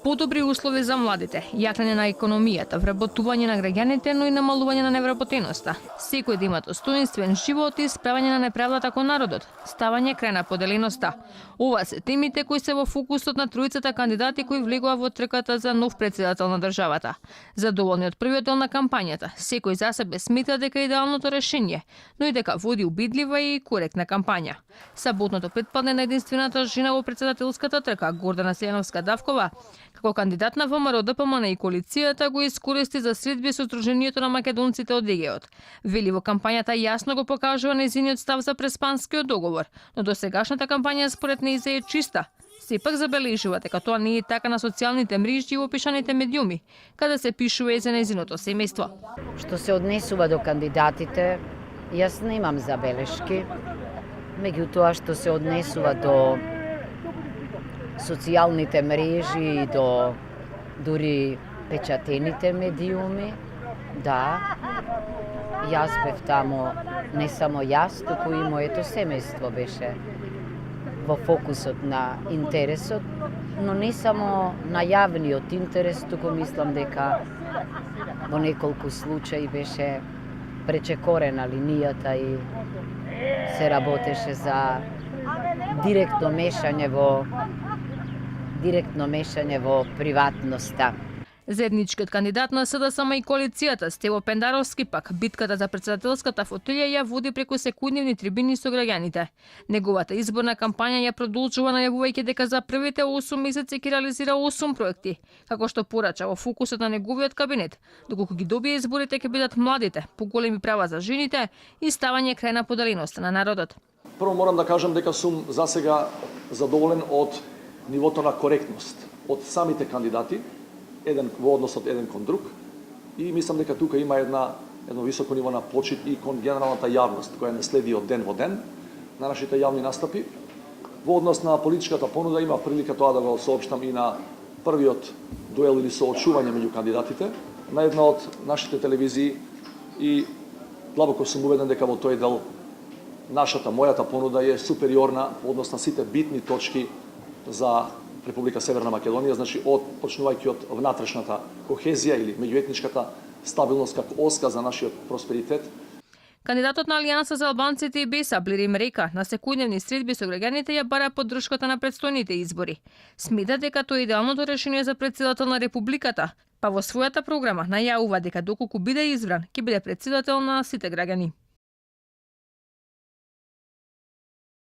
Подобри услови за младите, јакнење на економијата, вработување на граѓаните, но и намалување на невработеноста. Секој да има достоинствен живот и исправање на неправдата кон народот, ставање крај на поделеноста. Ова се темите кои се во фокусот на тројцата кандидати кои влегува во трката за нов претседател на државата. Задоволни од првиот дел на кампањата, секој за себе смета дека е идеалното решение, но и дека води убедлива и коректна кампања. Саботното предпадне на единствената жена во претседателската трка, Гордана Селјановска-Давкова, како кандидат на ВМРО, ДПМН и коалицијата го искористи за средби со Сдруженијето на македонците од ЕГЕ-от. Вели во кампањата јасно го покажува нејзиниот став за преспанскиот договор, но досегашната кампања според нејзе е чиста. Сепак забележува дека тоа не е така на социјалните мрежи и во пишаните медиуми, каде се пишува и за нејзиното семејство. Што се однесува до кандидатите, јас немам забелешки. Меѓутоа што се однесува до социјалните мрежи и до дури печатените медиуми, да, јас бев тамо, не само јас, туку и моето семејство беше во фокусот на интересот, но не само на јавниот интерес, туку мислам дека во неколку случаи беше пречекорена линијата и се работеше за директно мешање во приватноста. Заедничкиот кандидат на СДСМ и коалицијата Стево Пендаровски пак битката за претседателската фотелја ја води преку секојдневни трибини со граѓаните. Неговата изборна кампања ја продолжува најавувајќи дека за првите 8 месеци ќе реализира 8 проекти, како што порача во фокусот на неговиот кабинет, доколку ги добие изборите ќе бидат младите, поголеми права за жените и ставање крај на поделеноста на народот. Прво морам да кажам дека сум засега задоволен од нивото на коректност од самите кандидати, еден во однос од еден кон друг, и мислам дека тука има едно високо ниво на почит и кон генералната јавност која не следи од ден во ден на нашите јавни настапи. Во однос на политичката понуда има прилика тоа да го соопштам и на првиот дуел или соочување меѓу кандидатите на една од нашите телевизии, и длабоко сум убеден дека во тој дел мојата понуда е супериорна во однос на сите битни точки за Република Северна Македонија, значи почнувајќи од внатрешната кохезија или меѓуетничката стабилност како оска за нашиот просперитет. Кандидатот на Алијанса за албанците и БЕСА Блирим Река на секојдневни средби со граѓаните ја бара поддршката на претстојните избори. Смета дека тоа е идеалното решение за претседател на Републиката, па во својата програма најавува дека доколку биде избран, ќе биде претседател на сите граѓани.